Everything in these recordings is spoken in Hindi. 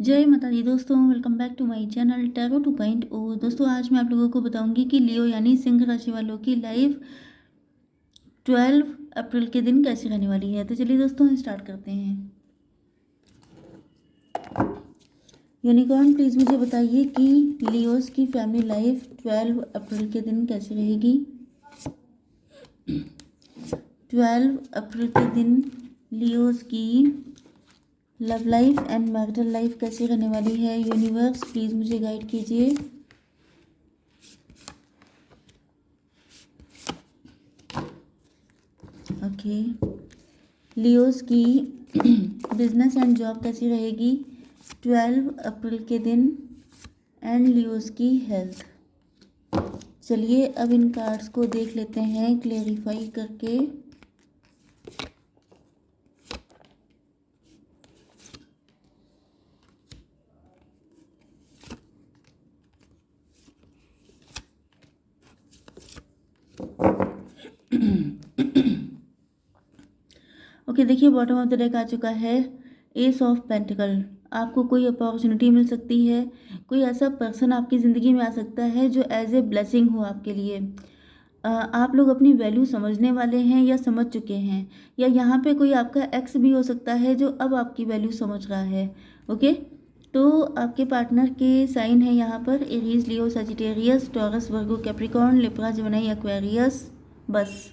जय माता दी दोस्तों, welcome back to my channel tarot 2.0। दोस्तों आज मैं आप लोगों को बताऊंगी कि लियो यानी सिंह राशि वालों की लाइफ 12 अप्रैल के दिन कैसी रहने वाली है। तो चलिए दोस्तों स्टार्ट करते हैं। यूनिकॉर्न प्लीज़ मुझे बताइए कि लियोस की फैमिली लाइफ 12 अप्रैल के दिन कैसी रहेगी। 12 अप्रैल के दिन लियोस की love life and marital life कैसी रहने वाली है। यूनिवर्स प्लीज़ मुझे गाइड कीजिए। ओके, लियोस की बिजनेस एंड जॉब कैसी रहेगी 12 अप्रैल के दिन एंड लियोस की हेल्थ। चलिए अब इन कार्ड्स को देख लेते हैं क्लेरिफाई करके। ओके देखिए, बॉटम ऑफ द डेक आ चुका है एस ऑफ पेंटिकल। आपको कोई अपॉर्चुनिटी मिल सकती है, कोई ऐसा पर्सन आपकी ज़िंदगी में आ सकता है जो एज ए ब्लेसिंग हो आपके लिए। आप लोग अपनी वैल्यू समझने वाले हैं या समझ चुके हैं, या यहाँ पे कोई आपका एक्स भी हो सकता है जो अब आपकी वैल्यू समझ रहा है। ओके, तो आपके पार्टनर के साइन है यहाँ पर एरीज, लियो, सजिटेरियस, टॉरस, वर्गो, कैप्रिकॉर्न, लिब्रा, जेमिनी, एक्वेरियस। बस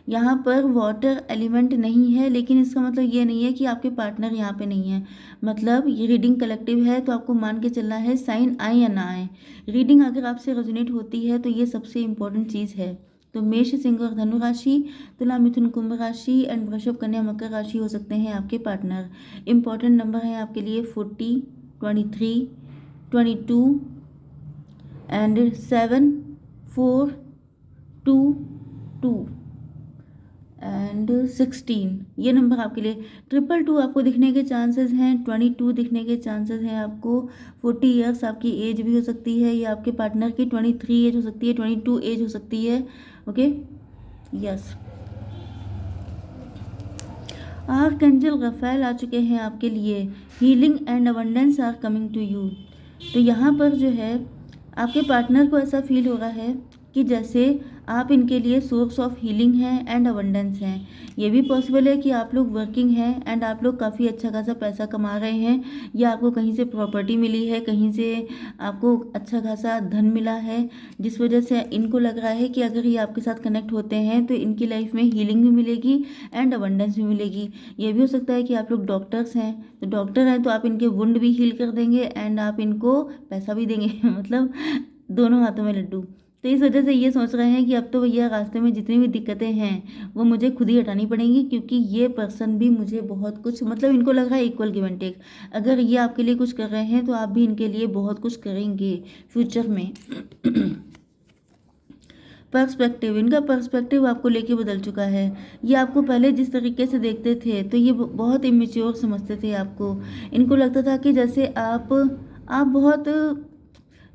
यहाँ पर वाटर एलिमेंट नहीं है, लेकिन इसका मतलब ये नहीं है कि आपके पार्टनर यहाँ पे नहीं है। मतलब ये रीडिंग कलेक्टिव है, तो आपको मान के चलना है साइन आए या ना आए, रीडिंग अगर आपसे रेजोनेट होती है तो ये सबसे इम्पोर्टेंट चीज़ है। तो मेष, सिंह और धनु राशि, तुला, मिथुन, कुंभ राशि एंड वृषभ, कन्या, मकर राशि हो सकते हैं आपके पार्टनर। इम्पॉर्टेंट नंबर है आपके लिए 40, 23, 22 एंड 7, 4, 2, 2 एंड 16। ये नंबर आपके लिए। 222 आपको दिखने के चांसेस हैं, 22 दिखने के चांसेस हैं आपको। 40 ईयर्स आपकी एज भी हो सकती है, या आपके पार्टनर की 23 एज हो सकती है, 22 एज हो सकती है। Okay, yes. आर्कएंजल रफेल आ चुके हैं आपके लिए। Healing and abundance are coming to you. तो यहाँ पर जो है आपके पार्टनर को ऐसा फील हो रहा है कि जैसे आप इनके लिए सोर्स ऑफ हीलिंग हैं एंड अबंडेंस हैं। ये भी पॉसिबल है कि आप लोग वर्किंग हैं एंड आप लोग काफ़ी अच्छा खासा पैसा कमा रहे हैं, या आपको कहीं से प्रॉपर्टी मिली है, कहीं से आपको अच्छा खासा धन मिला है, जिस वजह से इनको लग रहा है कि अगर ये आपके साथ कनेक्ट होते हैं तो इनकी लाइफ में हीलिंग भी मिलेगी एंड अबंडेंस भी मिलेगी। ये भी हो सकता है कि आप लोग डॉक्टर्स हैं, तो डॉक्टर हैं तो आप इनके वुंड भी हील कर देंगे एंड आप इनको पैसा भी देंगे मतलब दोनों हाथों में लड्डू। तो इस वजह से ये सोच रहे हैं कि अब तो भैया रास्ते में जितनी भी दिक्कतें हैं वो मुझे खुद ही हटानी पड़ेंगी, क्योंकि ये पर्सन भी मुझे बहुत कुछ, मतलब इनको लग रहा है इक्वल गिव एंड टेक। अगर ये आपके लिए कुछ कर रहे हैं तो आप भी इनके लिए बहुत कुछ करेंगे फ्यूचर में पर्सपेक्टिव, इनका पर्सपेक्टिव आपको लेके बदल चुका है। ये आपको पहले जिस तरीके से देखते थे तो ये बहुत इमेच्योर समझते थे आपको। इनको लगता था कि जैसे आप बहुत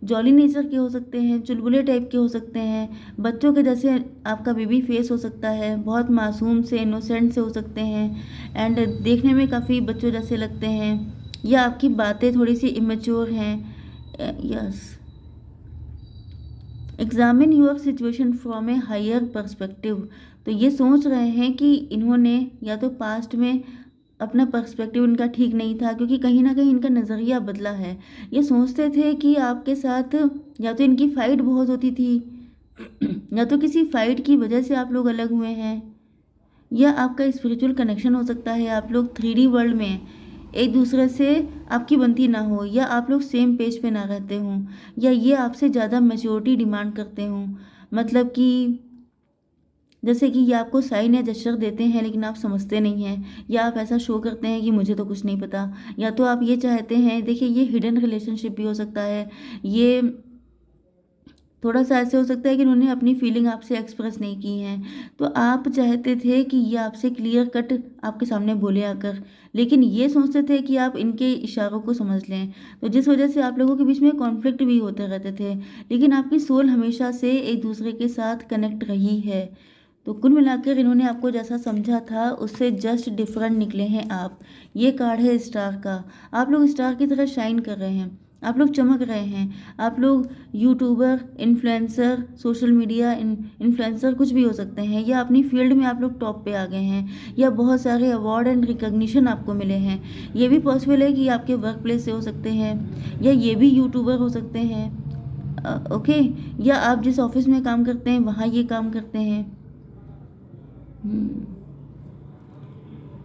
जॉली नेचर के हो सकते हैं, चुलबुले टाइप के हो सकते हैं, बच्चों के जैसे आपका बेबी फेस हो सकता है, बहुत मासूम से इनोसेंट से हो सकते हैं एंड देखने में काफ़ी बच्चों जैसे लगते हैं, या आपकी बातें थोड़ी सी इमेच्योर हैं। Yes, examine your situation from a higher perspective. तो ये सोच रहे हैं कि इन्होंने या तो पास्ट में अपना पर्सपेक्टिव इनका ठीक नहीं था, क्योंकि कहीं ना कहीं इनका नज़रिया बदला है। ये सोचते थे कि आपके साथ या तो इनकी फाइट बहुत होती थी या तो किसी फाइट की वजह से आप लोग अलग हुए हैं, या आपका स्पिरिचुअल कनेक्शन हो सकता है, आप लोग 3D वर्ल्ड में एक दूसरे से आपकी बनती ना हो, या आप लोग सेम पेज पे ना रहते हों, या ये आपसे ज़्यादा मैच्योरिटी डिमांड करते हों। मतलब कि जैसे कि ये आपको साइन या जेस्चर देते हैं लेकिन आप समझते नहीं हैं, या आप ऐसा शो करते हैं कि मुझे तो कुछ नहीं पता, या तो आप ये चाहते हैं, देखिए ये हिडन रिलेशनशिप भी हो सकता है। ये थोड़ा सा ऐसे हो सकता है कि उन्होंने अपनी फीलिंग आपसे एक्सप्रेस नहीं की हैं, तो आप चाहते थे कि ये आपसे क्लियर कट आपके सामने बोले आकर, लेकिन ये सोचते थे कि आप इनके इशारों को समझ लें, तो जिस वजह से आप लोगों के बीच में कॉन्फ्लिक्ट भी होते रहते थे। लेकिन आपकी सोल हमेशा से एक दूसरे के साथ कनेक्ट रही है। तो कुल मिलाकर इन्होंने आपको जैसा समझा था उससे जस्ट डिफरेंट निकले हैं आप। ये कार्ड है स्टार का। आप लोग स्टार की तरह शाइन कर रहे हैं, आप लोग चमक रहे हैं। आप लोग YouTuber, influencer, social media influencer कुछ भी हो सकते हैं, या अपनी फील्ड में आप लोग टॉप पे आ गए हैं, या बहुत सारे अवार्ड एंड रिकॉग्निशन आपको मिले हैं। ये भी पॉसिबल है कि आपके वर्क प्लेस से हो सकते हैं, या ये भी यूट्यूबर हो सकते हैं। ओके, या आप जिस ऑफिस में काम करते हैं वहाँ ये काम करते हैं।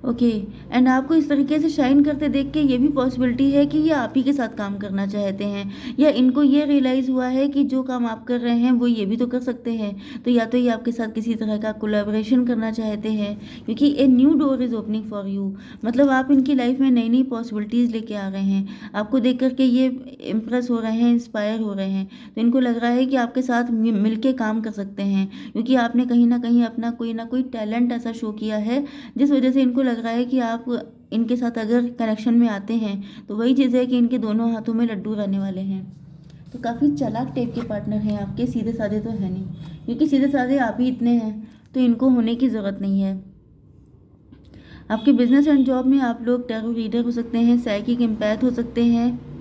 ओके, एंड आपको इस तरीके से शाइन करते देख के ये भी पॉसिबिलिटी है कि ये आप ही के साथ काम करना चाहते हैं, या इनको ये रियलाइज़ हुआ है कि जो काम आप कर रहे हैं वो ये भी तो कर सकते हैं। तो या तो ये आपके साथ किसी तरह का कोलैबोरेशन करना चाहते हैं, क्योंकि a new door is opening for you. मतलब आप इनकी लाइफ में नई नई पॉसिबिलिटीज़ लेके आ रहे हैं। आपको देख करके ये इम्प्रेस हो रहे हैं, इंस्पायर हो रहे हैं। तो इनको लग रहा है कि आपके साथ मिल के काम कर सकते हैं, क्योंकि आपने कहीं ना कहीं अपना कोई ना कोई टैलेंट ऐसा शो किया है जिस वजह से इनको लग रहा है कि आप इनके साथ अगर कनेक्शन में आते हैं तो वही चीज़ है कि इनके दोनों हाथों में लड्डू रहने वाले हैं। तो काफ़ी चालाक टाइप के पार्टनर हैं आपके, सीधे साधे तो है नहीं, क्योंकि सीधे साधे आप ही इतने हैं तो इनको होने की ज़रूरत नहीं है। आपके बिजनेस एंड जॉब में आप लोग टैरो रीडर हो सकते हैं, साइकिक एम्पैथ हो सकते हैं।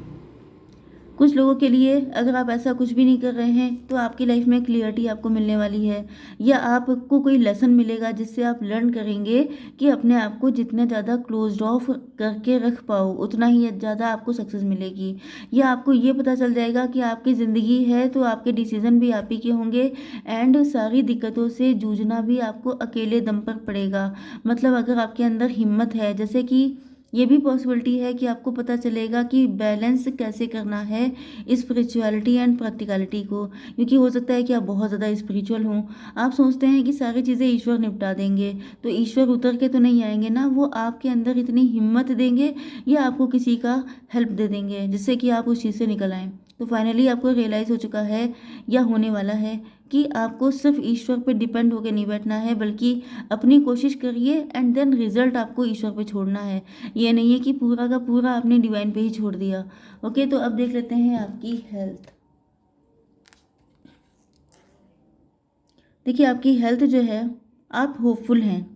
कुछ लोगों के लिए अगर आप ऐसा कुछ भी नहीं कर रहे हैं तो आपकी लाइफ में क्लियरिटी आपको मिलने वाली है, या आपको कोई लेसन मिलेगा जिससे आप लर्न करेंगे कि अपने आप को जितना ज़्यादा क्लोज्ड ऑफ करके रख पाओ उतना ही ज़्यादा आपको सक्सेस मिलेगी। या आपको ये पता चल जाएगा कि आपकी ज़िंदगी है तो आपके डिसीज़न भी आप ही के होंगे, एंड सारी दिक्कतों से जूझना भी आपको अकेले दम पर पड़ेगा। मतलब अगर आपके अंदर हिम्मत है, जैसे कि ये भी पॉसिबिलिटी है कि आपको पता चलेगा कि बैलेंस कैसे करना है स्पिरिचुअलिटी एंड प्रैक्टिकलिटी को, क्योंकि हो सकता है कि आप बहुत ज़्यादा स्पिरिचुअल हों, आप सोचते हैं कि सारी चीज़ें ईश्वर निपटा देंगे, तो ईश्वर उतर के तो नहीं आएंगे ना, वो आपके अंदर इतनी हिम्मत देंगे या आपको किसी का हेल्प दे देंगे जिससे कि आप उस चीज़ से निकल आएँ। तो फाइनली आपको रियलाइज़ हो चुका है या होने वाला है कि आपको सिर्फ ईश्वर पे डिपेंड होकर नहीं बैठना है, बल्कि अपनी कोशिश करिए एंड देन रिजल्ट आपको ईश्वर पे छोड़ना है। ये नहीं है कि पूरा का पूरा आपने डिवाइन पे ही छोड़ दिया। ओके, तो अब देख लेते हैं आपकी हेल्थ। देखिए आपकी हेल्थ जो है, आप होपफुल हैं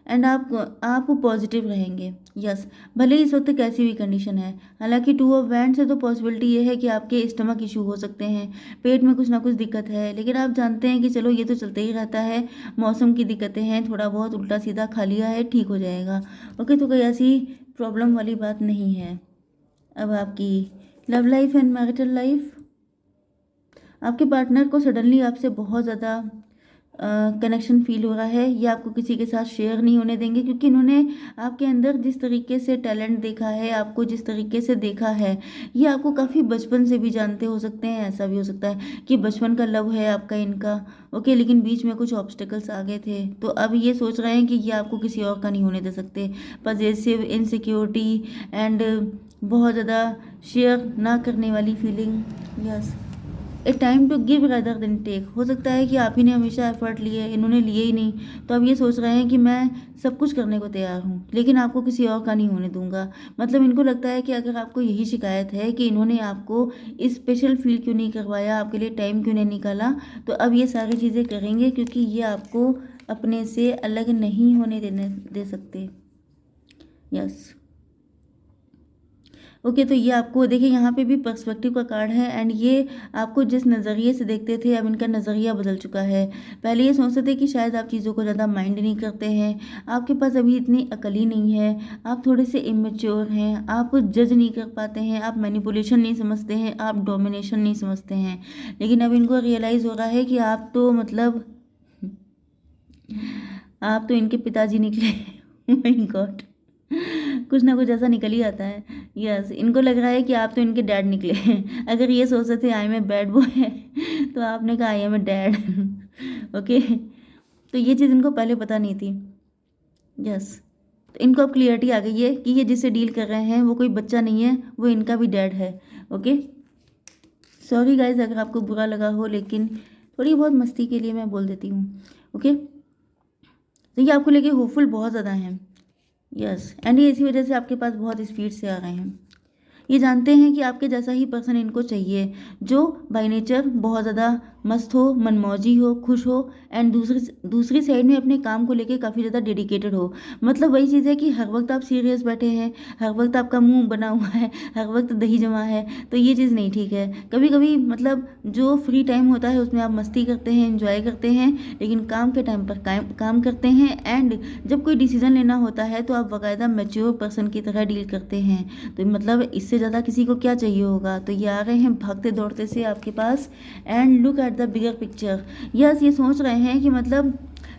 एंड आप पॉजिटिव रहेंगे। यस, भले ही इस वक्त कैसी भी कंडीशन है। हालांकि 2 ऑफ वैंड से तो पॉसिबिलिटी ये है कि आपके स्टमक इशू हो सकते हैं, पेट में कुछ ना कुछ दिक्कत है, लेकिन आप जानते हैं कि चलो ये तो चलते ही रहता है, मौसम की दिक्कतें हैं, थोड़ा बहुत उल्टा सीधा खा लिया है, ठीक हो जाएगा। ओके, तो कोई ऐसी प्रॉब्लम वाली बात नहीं है। अब आपकी love life and marital life, आपके पार्टनर को सडनली आपसे बहुत ज़्यादा कनेक्शन फील हो रहा है, ये आपको किसी के साथ शेयर नहीं होने देंगे, क्योंकि इन्होंने आपके अंदर जिस तरीके से टैलेंट देखा है, आपको जिस तरीके से देखा है, ये आपको काफ़ी बचपन से भी जानते हो सकते हैं। ऐसा भी हो सकता है कि बचपन का लव है आपका इनका। ओके, लेकिन बीच में कुछ ऑब्स्टिकल्स आ गए थे, तो अब ये सोच रहे हैं कि ये आपको किसी और का नहीं होने दे सकते। पजेसिव, इनसिक्योरिटी एंड बहुत ज़्यादा शेयर ना करने वाली feeling. Yes, a time to give rather than take. हो सकता है कि आप ही ने हमेशा एफर्ट लिए, इन्होंने लिए ही नहीं, तो अब ये सोच रहे हैं कि मैं सब कुछ करने को तैयार हूँ लेकिन आपको किसी और का नहीं होने दूंगा। मतलब इनको लगता है कि अगर आपको यही शिकायत है कि इन्होंने आपको स्पेशल फील क्यों नहीं करवाया, आपके लिए टाइम क्यों नहीं निकाला, तो अब ये सारी चीज़ें करेंगे, क्योंकि ये आपको अपने से अलग नहीं होने दे सकते। यस, ओके, तो ये आपको देखिए यहाँ पे भी पर्सपेक्टिव का कार्ड है, एंड ये आपको जिस नज़रिए से देखते थे अब इनका नज़रिया बदल चुका है। पहले ये सोचते थे कि शायद आप चीज़ों को ज़्यादा माइंड नहीं करते हैं, आपके पास अभी इतनी अकल ही नहीं है, आप थोड़े से इमेच्योर हैं, आप जज नहीं कर पाते हैं, आप मैनिपुलेशन नहीं समझते हैं, आप डोमिनेशन नहीं समझते हैं। लेकिन अब इनको रियलाइज़ हो रहा है कि आप तो मतलब आप तो इनके पिताजी निकले। माय गॉड, कुछ ना कुछ ऐसा निकल ही आता है। यस, इनको लग रहा है कि आप तो इनके डैड निकले हैं। अगर ये सोचते थे I am a bad boy तो आपने कहा I am a dad. Okay, तो ये चीज़ इनको पहले पता नहीं थी। यस, तो इनको अब क्लियरिटी आ गई है कि ये जिससे डील कर रहे हैं वो कोई बच्चा नहीं है, वो इनका भी डैड है। ओके, सॉरी गाइज अगर आपको बुरा लगा हो, लेकिन थोड़ी बहुत मस्ती के लिए मैं बोल देती हूँ। ओके, तो ये आपको लेके होपफुल बहुत ज़्यादा हैं। यस, एंड ये इसी वजह से आपके पास बहुत स्पीड से आ रहे हैं। ये जानते हैं कि आपके जैसा ही पर्सन इनको चाहिए, जो बाय नेचर बहुत ज़्यादा मस्त हो, मनमौजी हो, खुश हो एंड दूसरी साइड में अपने काम को लेके काफ़ी ज़्यादा डेडिकेटेड हो। मतलब वही चीज़ है कि हर वक्त आप सीरियस बैठे हैं, हर वक्त आपका मुंह बना हुआ है, हर वक्त दही जमा है, तो ये चीज़ नहीं ठीक है। कभी कभी मतलब जो फ्री टाइम होता है उसमें आप मस्ती करते हैं, एंजॉय करते हैं, लेकिन काम के टाइम पर काम करते हैं एंड जब कोई डिसीजन लेना होता है तो आप बाकायदा मैच्योर पर्सन की तरह डील करते हैं। तो मतलब इससे ज़्यादा किसी को क्या चाहिए होगा। तो ये आ रहे हैं भागते दौड़ते से आपके पास and look at the bigger picture. Yes, ये सोच रहे हैं कि मतलब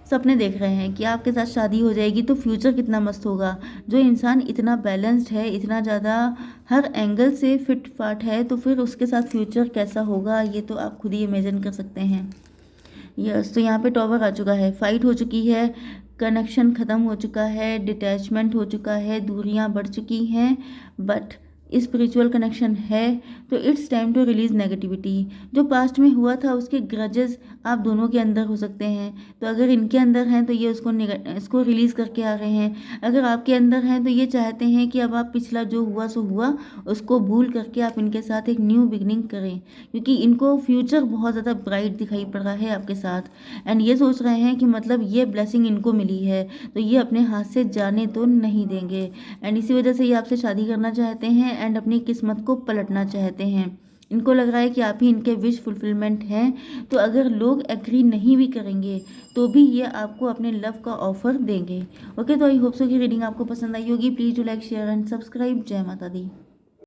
सपने देख रहे हैं कि आपके साथ शादी हो जाएगी तो फ्यूचर कितना मस्त होगा। जो इंसान इतना बैलेंस्ड है, इतना ज़्यादा हर एंगल से फिट फाट है, तो फिर उसके साथ फ्यूचर कैसा होगा ये तो आप खुद ही इमेजिन कर सकते हैं। यस, तो यहाँ पे टॉवर आ चुका है, फाइट हो चुकी है, कनेक्शन ख़त्म हो चुका है, डिटैचमेंट हो चुका है, दूरियाँ बढ़ चुकी हैं, बट स्पिरिचुअल कनेक्शन है। तो it's time to release negativity. जो पास्ट में हुआ था उसके ग्रजेस आप दोनों के अंदर हो सकते हैं। तो अगर इनके अंदर हैं तो ये इसको रिलीज़ करके आ रहे हैं। अगर आपके अंदर हैं तो ये चाहते हैं कि अब आप पिछला जो हुआ सो हुआ उसको भूल करके आप इनके साथ एक न्यू बिगनिंग करें, क्योंकि इनको फ्यूचर बहुत ज़्यादा ब्राइट दिखाई पड़ रहा है आपके साथ। एंड ये सोच रहे हैं कि मतलब ये ब्लेसिंग इनको मिली है तो ये अपने हाथ से जाने तो नहीं देंगे। एंड इसी वजह से ये आपसे शादी करना चाहते हैं एंड अपनी किस्मत को पलटना चाहते हैं। इनको लग रहा है कि आप ही इनके विश फुलफिलमेंट हैं। तो अगर लोग एग्री नहीं भी करेंगे तो भी ये आपको अपने लव का ऑफर देंगे। ओके, तो आई होप सो कि रीडिंग आपको पसंद आई होगी। Please do like share and subscribe. जय माता दी।